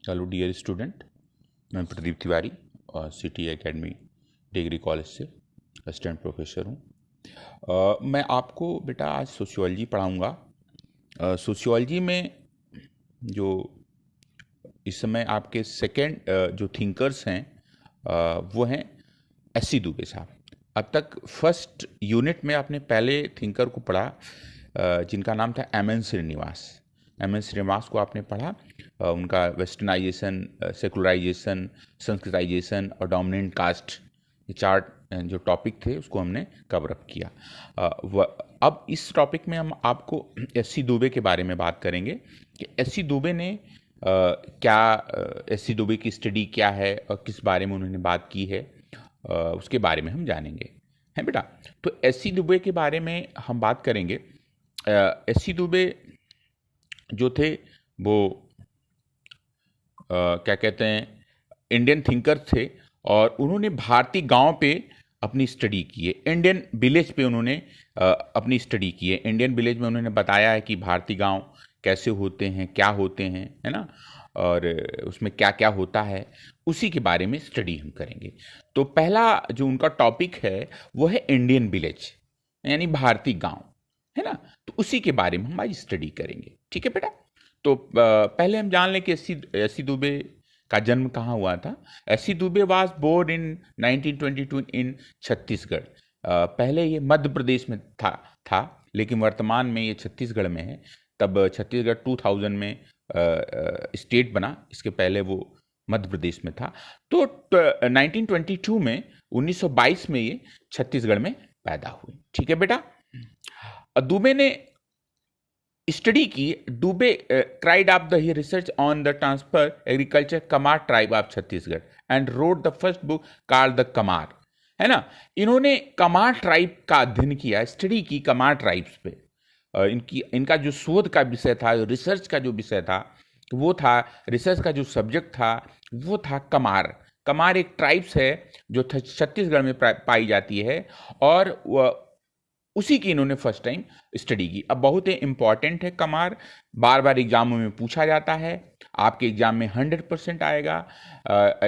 Hello dear student, मैं प्रदीप तिवारी और city academy degree college से असिस्टेंट प्रोफेसर हूँ। मैं आपको बेटा आज सोशियोलॉजी पढ़ाऊँगा। सोशियोलॉजी में जो इस समय आपके सेकंड जो थिंकर्स हैं वो हैं एस.सी. दुबे साहब। अब तक फर्स्ट यूनिट में आपने पहले थिंकर को पढ़ा जिनका नाम था एम.एन. श्रीनिवास। एम.एन. श्रीनिवास को आपने पढ़ा। उनका वेस्टर्नाइजेशन, सेकुलराइजेशन, संस्कृताइजेशन और डोमिनेंट कास्ट, ये चार जो टॉपिक थे उसको हमने कवर अप किया। अब इस टॉपिक में हम आपको एस.सी. दुबे के बारे में बात करेंगे कि एस.सी. दुबे ने एस.सी. दुबे की स्टडी क्या है और किस बारे में उन्होंने बात की है, उसके बारे में हम जानेंगे, हैं बेटा। तो एस.सी. दुबे के बारे में हम बात करेंगे। एस.सी. दुबे जो थे वो क्या कहते हैं, इंडियन थिंकर थे और उन्होंने भारतीय गांव पे अपनी स्टडी की है। इंडियन विलेज पे उन्होंने अपनी स्टडी की है। इंडियन विलेज में उन्होंने बताया है कि भारतीय गांव कैसे होते हैं, क्या होते हैं, है ना, और उसमें क्या क्या होता है, उसी के बारे में स्टडी हम करेंगे। तो पहला जो उनका टॉपिक है वो है इंडियन विलेज, यानी भारतीय गांव, है ना। तो उसी के बारे में हम आज स्टडी करेंगे, ठीक है बेटा। तो पहले हम जान लें कि एस.सी. दुबे का जन्म कहाँ हुआ था। S C. Dubey was born in 1922 in Chhattisgarh. पहले ये मध्य प्रदेश में था लेकिन वर्तमान में ये छत्तीसगढ़ में है। तब छत्तीसगढ़ 2000 में स्टेट बना, इसके पहले वो मध्य प्रदेश में था। तो 1922 में 1922 में ये छत्तीसगढ़ में पैदा हुए, ठीक है बेटा। दुबे ने स्टडी की। Dubey cried up the research on the transfer agriculture Kumar tribe of Chhattisgarh and road the first book called the Kumar, है ना। इन्होंने कमार ट्राइब का अध्ययन किया, स्टडी की कमार ट्राइब्स पे। इनका जो शोध का विषय था, रिसर्च का जो विषय था वो था, रिसर्च का जो सब्जेक्ट था वो था कमार। कमार एक ट्राइब्स है जो छत्तीसगढ़ में पाई जाती है और उसी की इन्होंने फर्स्ट टाइम स्टडी की। अब बहुत ही इंपॉर्टेंट है कमार, बार बार एग्जामों में पूछा जाता है। आपके एग्जाम में 100% आएगा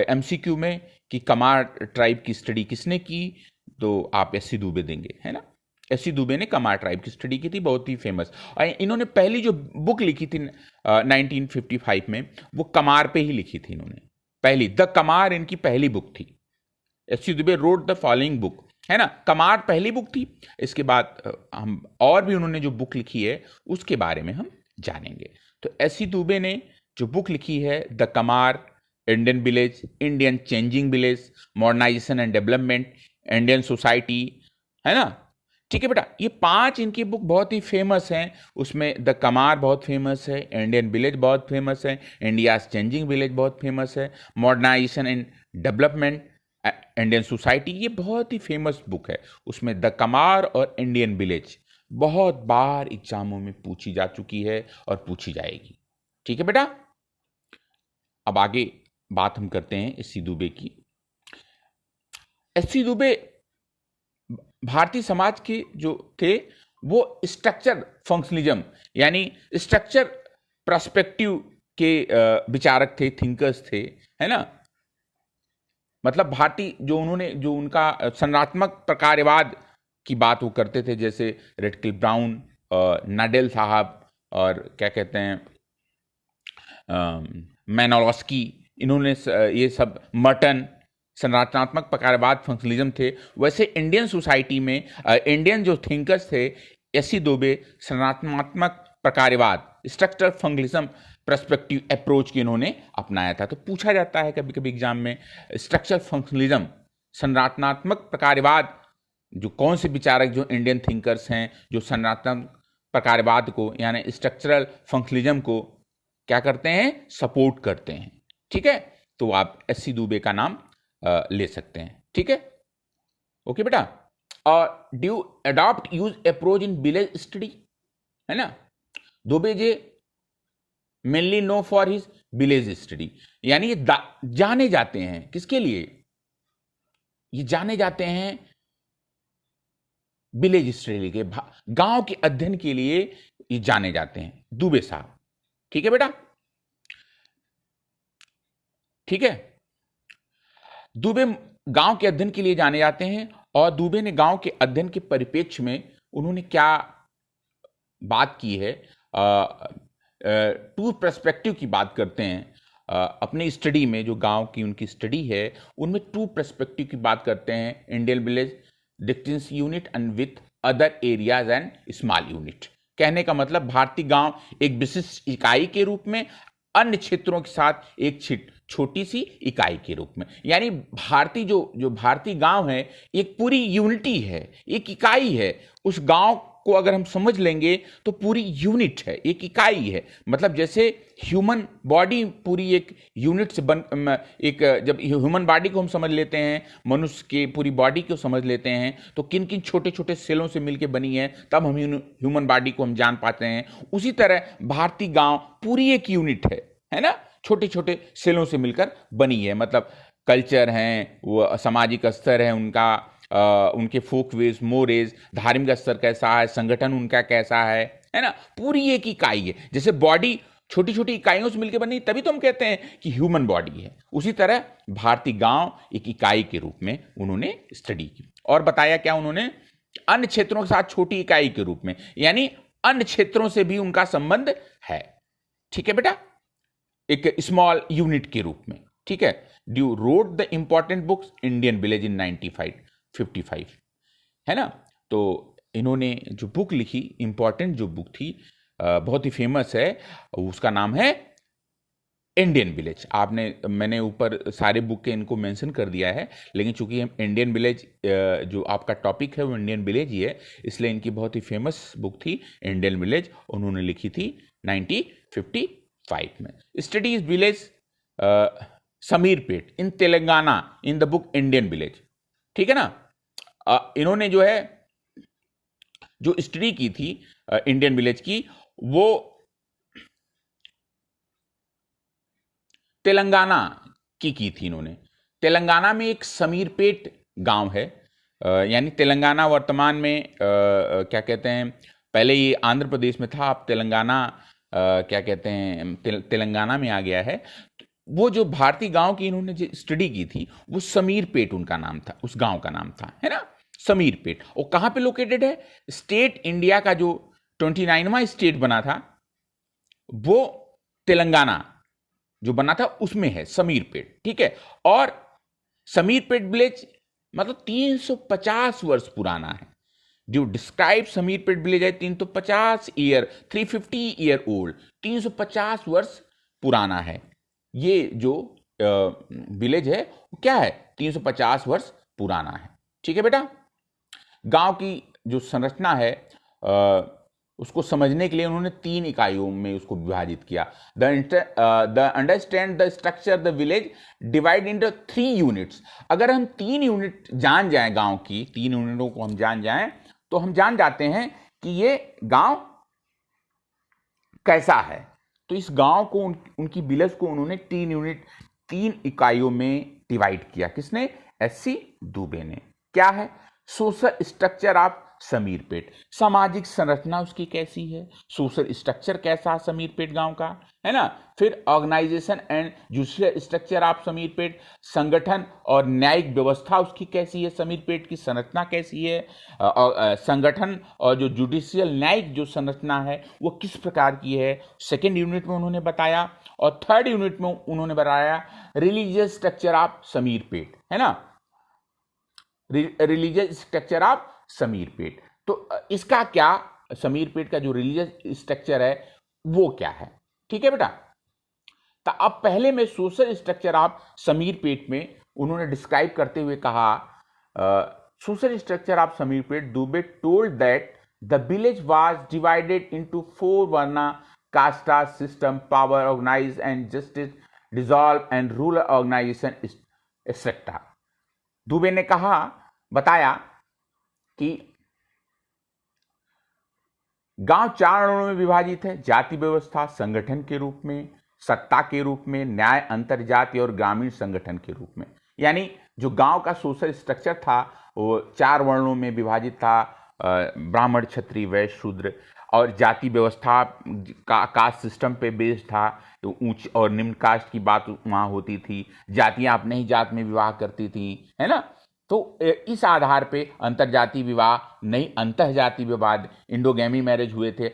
एमसीक्यू में कि कमार ट्राइब की स्टडी किसने की, तो आप एस.सी. दुबे देंगे, है ना। एस.सी. दुबे ने कमार ट्राइब की स्टडी की थी, बहुत ही फेमस। और इन्होंने पहली जो बुक लिखी थी 1955 में, वो कमार पे ही लिखी थी इन्होंने। पहली द कमार इनकी पहली बुक थी। SC. Dubey road the following book, है ना। कमार पहली बुक थी। इसके बाद हम और भी उन्होंने जो बुक लिखी है उसके बारे में हम जानेंगे। तो एस.सी. दुबे ने जो बुक लिखी है the Kamar, Indian village, Indian changing village, modernisation and development, Indian society, है ना, ठीक है बेटा। ये 5 इनकी बुक बहुत ही फेमस हैं। उसमें द कमार बहुत फेमस है, इंडियन विलेज बहुत फेमस है, इंडियाज चेंजिंग विलेज बहुत फेमस है, modernisation and development, Indian society, ये बहुत ही फेमस बुक है। उसमें द कमार और इंडियन विलेज बहुत बार एग्जामों में पूछी जा चुकी है और पूछी जाएगी, ठीक है बेटा। अब आगे बात हम करते हैं एस.सी. दुबे की। एस.सी. दुबे भारतीय समाज के जो थे वो स्ट्रक्चर फंक्शनलिज्म यानी स्ट्रक्चर पर्सपेक्टिव के विचारक थे, थिंकर्स थे, है ना। मतलब भारतीय जो उनका संरचनात्मक प्रकारवाद की बात वो करते थे, जैसे रेडक्लिफ ब्राउन, नाडेल साहब और क्या कहते हैं मैनोलॉस्की, इन्होंने ये सब, मर्टन, संरचनात्मक प्रकारवाद फंक्शनलिज्म थे। वैसे इंडियन सोसाइटी में इंडियन जो थिंकर्स थे, एस.सी. दुबे संरचनात्मक प्रकारवाद, स्ट्रक्चरल फंक्शनलिज्म पर्सपेक्टिव अप्रोच की इन्होंने अपनाया था। तो पूछा जाता है कभी कभी एग्जाम में, स्ट्रक्चरल फंक्शनलिज्म, संरचनात्मक प्रकारवाद, जो कौन से विचारक जो इंडियन थिंकर्स हैं जो संरचनात्मक प्रकारवाद को यानी स्ट्रक्चरल फंक्शनलिज्म को क्या करते हैं, सपोर्ट करते हैं, ठीक है। तो आप एस.सी. दुबे का नाम ले सकते हैं, ठीक है, ओके बेटा। और due adopt use approach in village study, है ना। दुबे जे mainly know for his village study, यानी ये जाने जाते हैं किसके लिए, ये जाने जाते हैं विलेज स्टडी के, गांव के अध्ययन के लिए ये जाने जाते हैं दुबे साहब, ठीक है बेटा। ठीक है। दुबे गांव के अध्ययन के लिए जाने जाते हैं और दुबे ने गांव के अध्ययन के परिप्रेक्ष्य में उन्होंने क्या बात की है, टू पर्सपेक्टिव की बात करते हैं। अपनी स्टडी में जो गांव की उनकी स्टडी है उनमें टू पर्सपेक्टिव की बात करते हैं, Indian village distinct unit and with other areas and small unit. कहने का मतलब भारतीय गांव एक विशिष्ट इकाई के रूप में अन्य क्षेत्रों के साथ एक छोटी सी इकाई के रूप में, यानी भारतीय जो भारतीय गांव है एक पूरी यूनिटी है, एक इकाई है। उस गांव को अगर हम समझ लेंगे तो पूरी यूनिट है, एक इकाई है। मतलब जैसे ह्यूमन बॉडी पूरी एक यूनिट से जब ह्यूमन बॉडी को हम समझ लेते हैं, मनुष्य के पूरी बॉडी को समझ लेते हैं तो किन किन छोटे छोटे सेलों से मिलकर बनी है, तब हम ह्यूमन बॉडी को हम जान पाते हैं। उसी तरह भारतीय गांव पूरी एक यूनिट है ना, छोटे छोटे सेलों से मिलकर बनी है। मतलब कल्चर हैं, वो सामाजिक स्तर है उनका, उनके फोक वेज, मोरेज, धार्मिक स्तर कैसा है, संगठन उनका कैसा है ना, पूरी एक इकाई है। जैसे बॉडी छोटी छोटी इकाइयों से मिलकर बनी, तभी तो हम कहते हैं कि ह्यूमन बॉडी है। उसी तरह भारतीय गांव एक इकाई के रूप में उन्होंने स्टडी की और बताया क्या उन्होंने, अन्य क्षेत्रों के साथ छोटी इकाई के रूप में, यानी अन्य क्षेत्रों से भी उनका संबंध है। ठीक है बेटा, एक स्मॉल यूनिट के रूप में। ठीक है। Due road the important books Indian village in 1955, है ना। तो इन्होंने जो बुक लिखी, इंपॉर्टेंट जो बुक थी, बहुत ही फेमस है, उसका नाम है इंडियन विलेज। मैंने ऊपर सारे बुक के इनको मेंशन कर दिया है, लेकिन चूंकि हम इंडियन विलेज जो आपका टॉपिक है वो इंडियन विलेज ही है, इसलिए इनकी बहुत ही फेमस बुक थी इंडियन विलेज, उन्होंने लिखी थी 1955 में। Studies village Samirpet in Telangana in the book Indian village. ठीक है ना। इन्होंने जो है जो स्टडी की थी इंडियन विलेज की, वो तेलंगाना की थी इन्होंने। तेलंगाना में एक समीरपेट गांव है, यानी तेलंगाना वर्तमान में क्या कहते हैं, पहले ये आंध्र प्रदेश में था, अब तेलंगाना क्या कहते हैं, तेलंगाना में आ गया है। वो जो भारतीय गांव की इन्होंने जो स्टडी की थी वो समीरपेट उनका नाम था, उस गांव का नाम था, है ना, समीरपेट। और कहां पे लोकेटेड है, स्टेट इंडिया का जो 29वां स्टेट बना था वो तेलंगाना जो बना था उसमें है समीरपेट। ठीक है। और समीरपेट विलेज मतलब 350 वर्ष पुराना है। जो डिस्क्राइब समीरपेट विलेज है 350 ईयर ओल्ड, 350 वर्ष पुराना है। ये जो विलेज है वो क्या है, 350 वर्ष पुराना है। ठीक है बेटा। गांव की जो संरचना है उसको समझने के लिए उन्होंने 3 इकाइयों में उसको विभाजित किया। The understand the structure the village divide into 3 units. अगर हम 3 यूनिट जान जाएं, गांव की 3 यूनिटों को हम जान जाएं तो हम जान जाते हैं कि ये गांव कैसा है। तो इस गांव को उनकी विलेज को उन्होंने 3 इकाइयों में डिवाइड किया। किसने, एससी दुबे ने। क्या है, सोशल स्ट्रक्चर ऑफ समीरपेट, सामाजिक संरचना उसकी कैसी है, सोशल स्ट्रक्चर कैसा है समीरपेट गांव का, है ना। फिर organisation and judicial structure of Shamirpet, संगठन और न्यायिक व्यवस्था उसकी कैसी है, समीरपेट की संरचना कैसी है, संगठन और जो जुडिशियल न्यायिक जो संरचना है वो किस प्रकार की है, सेकेंड यूनिट में उन्होंने बताया। और थर्ड यूनिट में उन्होंने बताया रिलीजियस स्ट्रक्चर ऑफ समीरपेट, है ना, रिलीजियस स्ट्रक्चर ऑफ समीरपेट। तो इसका क्या, समीरपेट का जो रिलीजियस स्ट्रक्चर है वो क्या है। ठीक है बेटा। तो अब पहले में सोशल स्ट्रक्चर ऑफ समीरपेट में उन्होंने डिस्क्राइब करते हुए कहा, social structure of Shamirpet, Dubey told that the village was divided into 4 varna caste system, power organise and justice dissolve and rural organisation etcetera. Dubey ने कहा, बताया कि गांव 4 वर्णों में विभाजित है, जाति व्यवस्था, संगठन के रूप में, सत्ता के रूप में, न्याय, अंतरजातीय और ग्रामीण संगठन के रूप में। यानी जो गांव का सोशल स्ट्रक्चर था वो 4 वर्णों में विभाजित था, ब्राह्मण, क्षत्रिय, वैश्य, शूद्र। और जाति व्यवस्था का कास्ट सिस्टम पे बेस्ड था, तो उच्च और निम्न कास्ट की बात वहाँ होती थी, जातियाँ अपने ही जात में विवाह करती थी, है ना। तो इस आधार पे अंतरजातीय विवाह, नहीं अंतःजातीय विवाह, इंडोगैमी मैरिज हुए थे,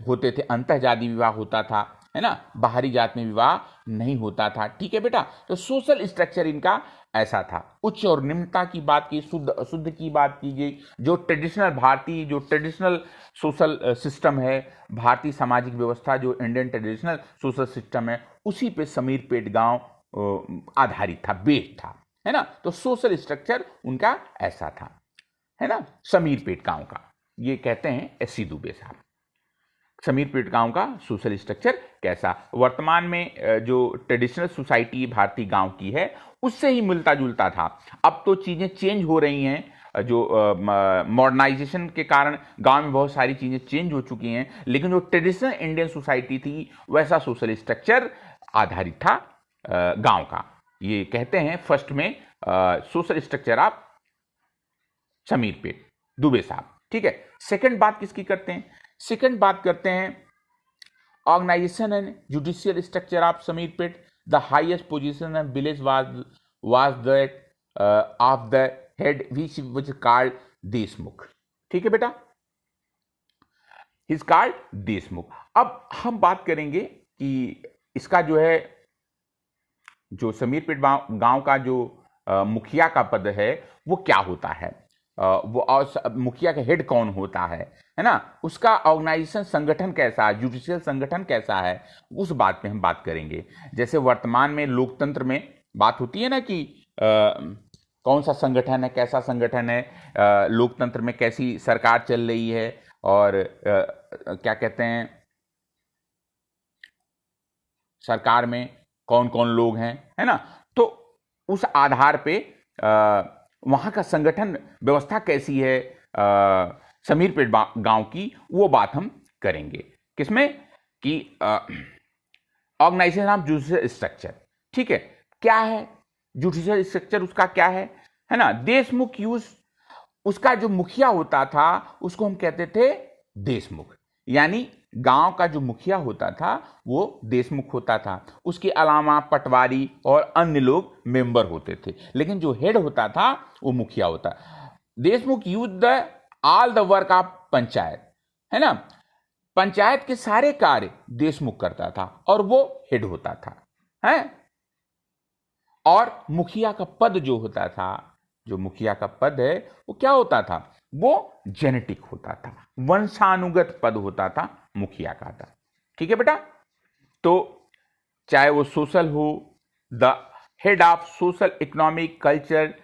होते थे, अंतःजातीय विवाह होता था, है ना, बाहरी जात में विवाह नहीं होता था। ठीक है बेटा, तो सोशल स्ट्रक्चर इनका ऐसा था। उच्च और निम्नता की बात की, शुद्ध अशुद्ध की बात की गई। जो ट्रेडिशनल सोशल सिस्टम है, भारतीय सामाजिक व्यवस्था, जो इंडियन ट्रेडिशनल सोशल सिस्टम है, उसी पे समीरपेट गांव आधारित था, बेस्ड था, है ना। तो सोशल स्ट्रक्चर उनका ऐसा था, है ना, समीरपेट गांव का। ये कहते हैं एस सी दुबे साहब, समीरपेट गांव का सोशल स्ट्रक्चर कैसा। वर्तमान में जो ट्रेडिशनल सोसाइटी भारतीय गांव की है, उससे ही मिलता जुलता था। अब तो चीज़ें चेंज हो रही हैं, जो मॉडर्नाइजेशन के कारण गांव में बहुत सारी चीज़ें चेंज हो चुकी हैं, लेकिन जो ट्रेडिशनल इंडियन सोसाइटी थी, वैसा सोशल स्ट्रक्चर आधारित था गांव का। ये कहते हैं फर्स्ट में social structure of Shamirpet, Dubey साहब। ठीक है, सेकंड बात किसकी करते हैं? सेकंड बात करते हैं organisation and judicial structure of Shamirpet. The highest position and village was that of the head which was called Deshmukh. ठीक है बेटा, हिज कॉल्ड देशमुख। अब हम बात करेंगे कि इसका जो है, जो समीरपेट गांव का जो मुखिया का पद है वो क्या होता है, वो और मुखिया का हेड कौन होता है ना, उसका ऑर्गेनाइजेशन संगठन कैसा है, जुडिशियल संगठन कैसा है, उस बात पे हम बात करेंगे। जैसे वर्तमान में लोकतंत्र में बात होती है ना कि कौन सा संगठन है, कैसा संगठन है, लोकतंत्र में कैसी सरकार चल रही है, और क्या कहते हैं, सरकार में कौन कौन लोग हैं, है ना। तो उस आधार पे वहाँ का संगठन व्यवस्था कैसी है समीरपेट गांव की, वो बात हम करेंगे। किसमें कि ऑर्गेनाइजेशन ऑफ जुडिशियल स्ट्रक्चर। ठीक है, क्या है जुडिशियल स्ट्रक्चर, उसका क्या है ना। देशमुख यूज, उसका जो मुखिया होता था उसको हम कहते थे देशमुख, यानी गांव का जो मुखिया होता था वो देशमुख होता था। उसके अलावा पटवारी और अन्य लोग मेंबर होते थे, लेकिन जो हेड होता था वो मुखिया होता। Deshmukh use the all the work of panchayat, है ना, पंचायत के सारे कार्य देशमुख करता था और वो हेड होता था, है। और मुखिया का पद जो होता था, जो मुखिया का पद है वो क्या होता था, वो जेनेटिक होता था, वंशानुगत पद होता था मुखिया का था। ठीक है बेटा, तो चाहे वो सोशल हो, the head of social economic culture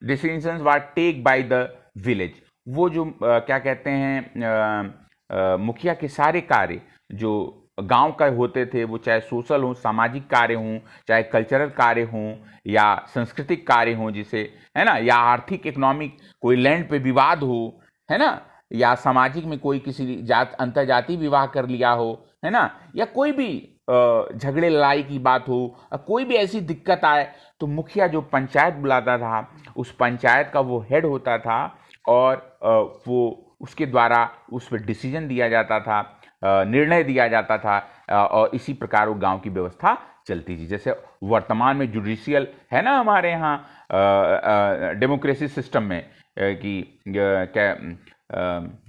decisions were take by the village. वो जो क्या कहते हैं मुखिया के सारे कार्य जो गांव का होते थे, वो चाहे सोशल हो, सामाजिक कार्य हों, चाहे कल्चरल कार्य हों या सांस्कृतिक कार्य हों, जिसे, है ना, या आर्थिक इकोनॉमिक कोई लैंड पे विवाद हो, है ना, या सामाजिक में कोई किसी जात अंतरजातीय विवाह कर लिया हो, है ना, या कोई भी झगड़े लड़ाई की बात हो, कोई भी ऐसी दिक्कत आए, तो मुखिया जो पंचायत बुलाता था, उस पंचायत का वो हेड होता था और वो उसके द्वारा उस पर डिसीजन दिया जाता था, निर्णय दिया जाता था, और इसी प्रकार वो गांव की व्यवस्था चलती थी। जैसे वर्तमान में जुडिशियल है ना हमारे यहाँ डेमोक्रेसी सिस्टम में कि क्या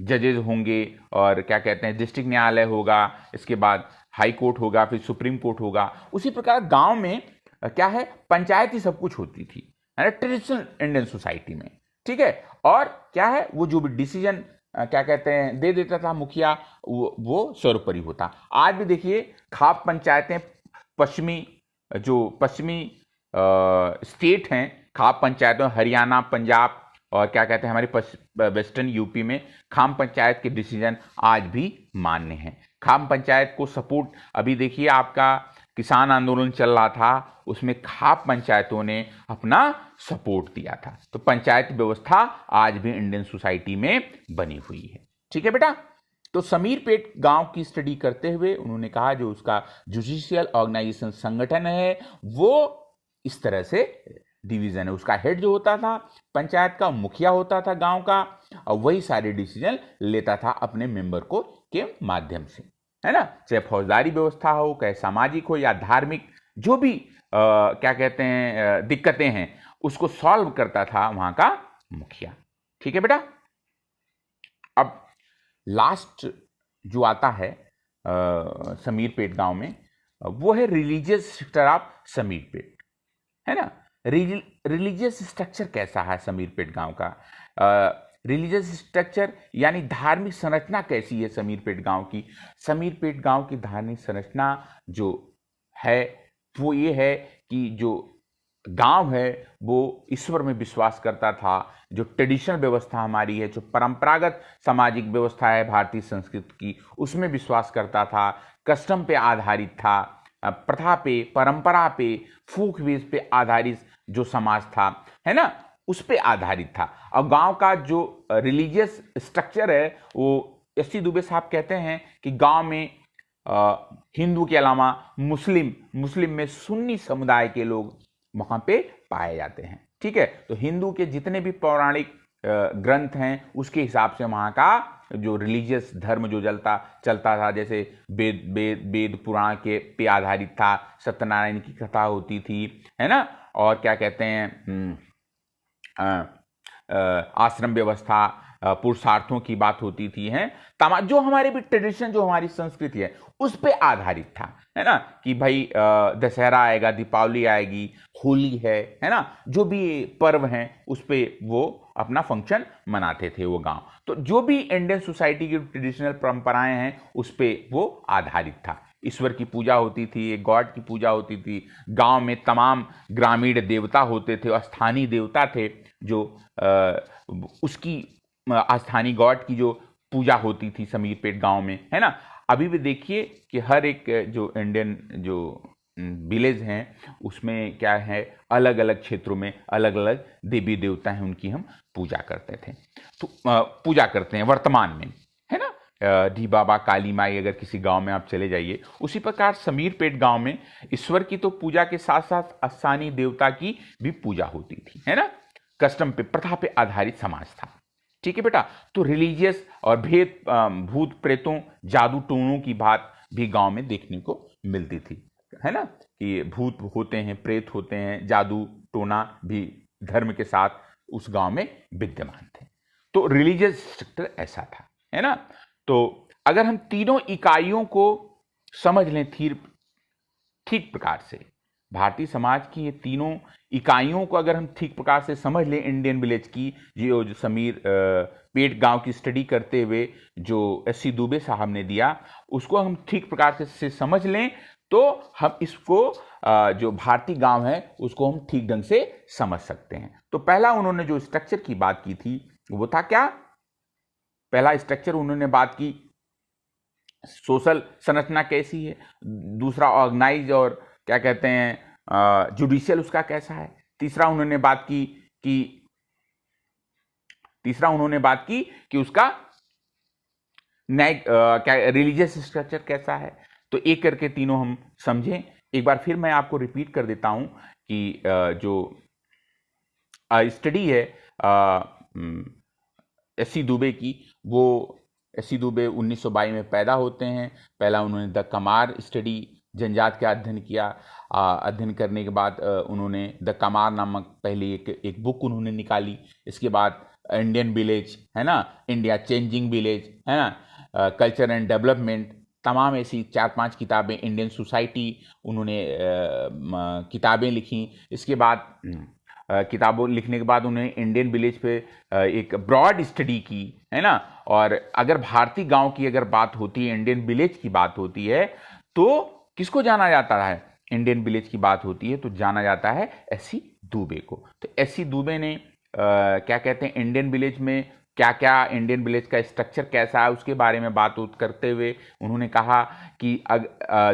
जजेज होंगे, और क्या कहते हैं डिस्ट्रिक्ट न्यायालय होगा, इसके बाद हाई कोर्ट होगा, फिर सुप्रीम कोर्ट होगा। उसी प्रकार गांव में क्या है, पंचायत ही सब कुछ होती थी, है ना, ट्रेडिशनल इंडियन सोसाइटी में। ठीक है, और क्या है, वो जो भी डिसीजन क्या कहते हैं दे देता था मुखिया, वो सर्वोपरि होता। आज भी देखिए खाप पंचायतें, पश्चिमी स्टेट हैं, खाप पंचायतों, हरियाणा, पंजाब और क्या कहते हैं हमारे वेस्टर्न यूपी में खाम पंचायत के डिसीजन आज भी मान्य हैं। खाम पंचायत को सपोर्ट, अभी देखिए आपका किसान आंदोलन चल रहा था, उसमें खाप पंचायतों ने अपना सपोर्ट दिया था। तो पंचायत व्यवस्था आज भी इंडियन सोसाइटी में बनी हुई है। ठीक है बेटा, तो समीरपेट गांव की स्टडी करते हुए उन्होंने कहा जो उसका जुडिशियल ऑर्गेनाइजेशन संगठन है वो इस तरह से डिवीजन है, उसका हेड जो होता था पंचायत का मुखिया होता था गांव का, और वही सारे डिसीजन लेता था अपने मेंबर को के माध्यम से, है ना। चाहे फौजदारी व्यवस्था हो, चाहे सामाजिक हो या धार्मिक, जो भी क्या कहते हैं दिक्कतें हैं, उसको सॉल्व करता था वहां का मुखिया। ठीक है बेटा। अब लास्ट जो आता है समीरपेट गांव में, वो है रिलीजियस स्ट्रक्चर ऑफ समीरपेट, है ना। रिलीजियस स्ट्रक्चर कैसा है समीरपेट गांव का? रिलीजियस स्ट्रक्चर यानी धार्मिक संरचना कैसी है समीरपेट गांव की? समीरपेट गांव की धार्मिक संरचना जो है वो ये है कि जो गांव है वो ईश्वर में विश्वास करता था। जो ट्रेडिशनल व्यवस्था हमारी है, जो परंपरागत सामाजिक व्यवस्था है भारतीय संस्कृति की, उसमें विश्वास करता था। कस्टम पे आधारित था, प्रथा पे, परंपरा पे, फोक वेज पे आधारित जो समाज था, है ना, उस पे आधारित था। और गांव का जो रिलीजियस स्ट्रक्चर है वो एस.सी. दुबे साहब कहते हैं कि गांव में हिंदू के अलावा मुस्लिम में सुन्नी समुदाय के लोग वहां पे पाए जाते हैं। ठीक है, तो हिंदू के जितने भी पौराणिक ग्रंथ हैं उसके हिसाब से वहां का जो रिलीजियस धर्म जो चलता था, जैसे वेद पुराण के पे आधारित था, सत्यनारायण की कथा होती थी, है ना, और क्या कहते हैं आश्रम व्यवस्था, पुरुषार्थों की बात होती थी, हैं जो हमारे भी ट्रेडिशन, जो हमारी संस्कृति है उस पे आधारित था, है ना, कि भाई दशहरा आएगा, दीपावली आएगी, होली है ना, जो भी पर्व हैं उस पे वो अपना फंक्शन मनाते थे वो गांव। तो जो भी इंडियन सोसाइटी की ट्रेडिशनल परंपराएं हैं उस पे वो आधारित था। ईश्वर की पूजा होती थी, गॉड की पूजा होती थी, गांव में तमाम ग्रामीण देवता होते थे और स्थानीय देवता थे जो उसकी स्थानीय गॉड की जो पूजा होती थी समीरपेट गांव में, है ना। अभी भी देखिए कि हर एक जो इंडियन जो विलेज हैं उसमें क्या है, अलग अलग क्षेत्रों में अलग अलग देवी देवता हैं, उनकी हम पूजा करते थे, तो पूजा करते हैं वर्तमान में, है ना। डी बाबा, काली माई, अगर किसी गांव में आप चले जाइए, उसी प्रकार समीरपेट गांव में ईश्वर की तो पूजा के साथ साथ स्थानीय देवता की भी पूजा होती थी, है ना। कस्टम पे, प्रथा पे आधारित समाज था। ठीक है बेटा। तो रिलीजियस और भूत प्रेतों, जादू टोनों की बात भी गांव में देखने को मिलती थी, है ना, कि भूत होते हैं, प्रेत होते हैं, जादू टोना भी धर्म के साथ उस गांव में विद्यमान थे। तो रिलीजियस स्ट्रक्चर ऐसा था, है ना। तो अगर हम तीनों इकाइयों को समझ लें ठीक प्रकार से, भारतीय समाज की ये तीनों इकाइयों को अगर हम ठीक प्रकार से समझ लें, इंडियन विलेज की जो समीर पेट गांव की स्टडी करते हुए जो एस.सी. दुबे साहब ने दिया, उसको हम ठीक प्रकार से समझ लें तो हम इसको जो भारतीय गांव है उसको हम ठीक ढंग से समझ सकते हैं। तो पहला उन्होंने जो स्ट्रक्चर की बात की थी वो था क्या? पहला स्ट्रक्चर उन्होंने बात की सोशल संरचना कैसी है, दूसरा ऑर्गेनाइज और क्या कहते हैं जुडिशियल उसका कैसा है, तीसरा उन्होंने बात की कि उसका न्यायिक क्या रिलीजियस स्ट्रक्चर कैसा है। तो एक करके तीनों हम समझें। एक बार फिर मैं आपको रिपीट कर देता हूं कि जो स्टडी है एस.सी. दुबे की, वो एस.सी. दुबे 1922 में पैदा होते हैं। पहला उन्होंने द कमार स्टडी, जनजात का अध्ययन किया। अध्ययन करने के बाद उन्होंने द कमार नामक पहली एक बुक उन्होंने निकाली। इसके बाद इंडियन विलेज, है ना, इंडिया चेंजिंग विलेज, है ना, कल्चर एंड डेवलपमेंट, तमाम ऐसी 4-5 किताबें, इंडियन सोसाइटी, उन्होंने किताबें लिखी। इसके बाद किताबों लिखने के बाद उन्होंने इंडियन विलेज पे एक ब्रॉड स्टडी की, है ना। और अगर भारतीय गांव की अगर बात होती है, इंडियन विलेज की बात होती है, तो किसको जाना जाता है? इंडियन विलेज की बात होती है तो जाना जाता है एस.सी. दुबे को। तो एस.सी. दुबे ने क्या कहते हैं, इंडियन विलेज में क्या क्या, इंडियन विलेज का स्ट्रक्चर कैसा है उसके बारे में बात करते हुए उन्होंने कहा कि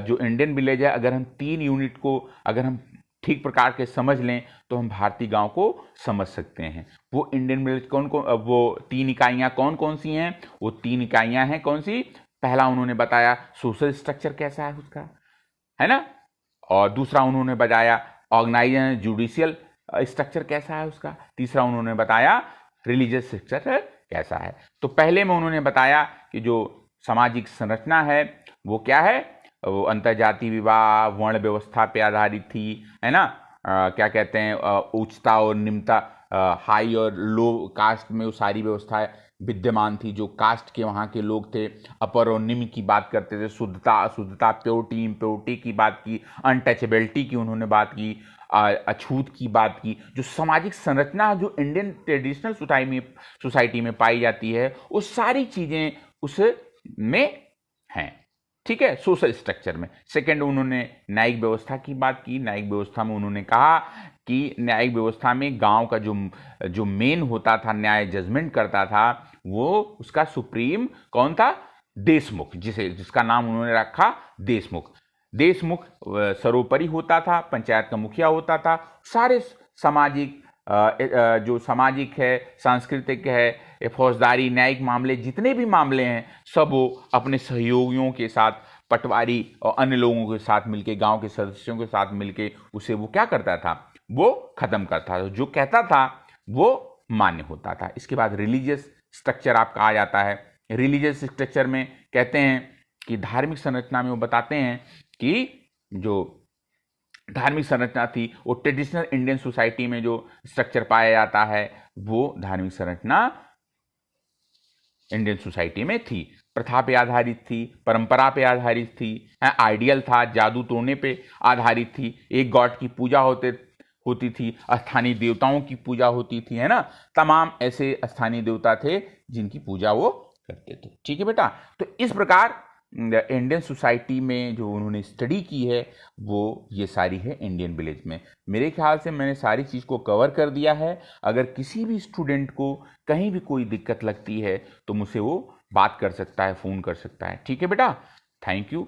जो इंडियन विलेज है, अगर हम 3 यूनिट को अगर हम ठीक प्रकार के समझ लें तो हम भारतीय गांव को समझ सकते हैं। वो इंडियन विलेज वो 3 इकाइयां कौन कौन सी हैं? वो 3 इकाइयां हैं कौन सी? पहला उन्होंने बताया सोशल स्ट्रक्चर कैसा है उसका, है ना, और दूसरा उन्होंने बताया ऑर्गेनाइजेशन जुडिशियल स्ट्रक्चर कैसा है उसका, तीसरा उन्होंने बताया रिलीजियस स्ट्रक्चर कैसा है। तो पहले में उन्होंने बताया कि जो सामाजिक संरचना है वो क्या है, वो अंतरजातीय विवाह वर्ण व्यवस्था पे आधारित थी, है ना। क्या कहते हैं, उच्चता और निम्नता, हाई और लो कास्ट में वो सारी व्यवस्थाएं विद्यमान थी। जो कास्ट के वहाँ के लोग थे अपर और निम्न की बात करते थे, शुद्धता अशुद्धता, प्योरिटी इम्प्योरिटी की बात की, अनटचेबिलिटी की उन्होंने बात की, अछूत की बात की। जो सामाजिक संरचना जो इंडियन ट्रेडिशनल सोसाइटी में पाई जाती है वो सारी चीज़ें उसमें हैं, ठीक है, सोशल स्ट्रक्चर में। सेकंड उन्होंने न्यायिक व्यवस्था की बात की। न्यायिक व्यवस्था में उन्होंने कहा कि न्यायिक व्यवस्था में गांव का जो मेन होता था, न्याय जजमेंट करता था, वो उसका सुप्रीम कौन था, देशमुख, जिसका नाम उन्होंने रखा देशमुख। देशमुख सर्वोपरि होता था, पंचायत का मुखिया होता था। सारे सामाजिक जो सामाजिक है, सांस्कृतिक है, फौजदारी, न्यायिक मामले, जितने भी मामले हैं सब वो अपने सहयोगियों के साथ, पटवारी और अन्य लोगों के साथ मिलके, गांव के सदस्यों के साथ मिलके उसे वो क्या करता था, वो खत्म करता था। जो कहता था वो मान्य होता था। इसके बाद रिलीजियस स्ट्रक्चर आपका आ जाता है। रिलीजियस स्ट्रक्चर में कहते हैं कि धार्मिक संरचना में वो बताते हैं कि जो धार्मिक संरचना थी वो ट्रेडिशनल इंडियन सोसाइटी में जो स्ट्रक्चर पाया जाता है वो धार्मिक संरचना इंडियन सोसाइटी में थी। प्रथा पे आधारित थी, परंपरा पे आधारित थी, आइडियल था, जादू टोने पे आधारित थी, एक गॉड की पूजा होती थी, स्थानीय देवताओं की पूजा होती थी, है ना। तमाम ऐसे स्थानीय देवता थे जिनकी पूजा वो करते थे, ठीक है बेटा। तो इस प्रकार इंडियन सोसाइटी में जो उन्होंने स्टडी की है वो ये सारी है इंडियन विलेज में। मेरे ख्याल से मैंने सारी चीज़ को कवर कर दिया है। अगर किसी भी स्टूडेंट को कहीं भी कोई दिक्कत लगती है तो मुझसे वो बात कर सकता है, फ़ोन कर सकता है, ठीक है बेटा। Thank you.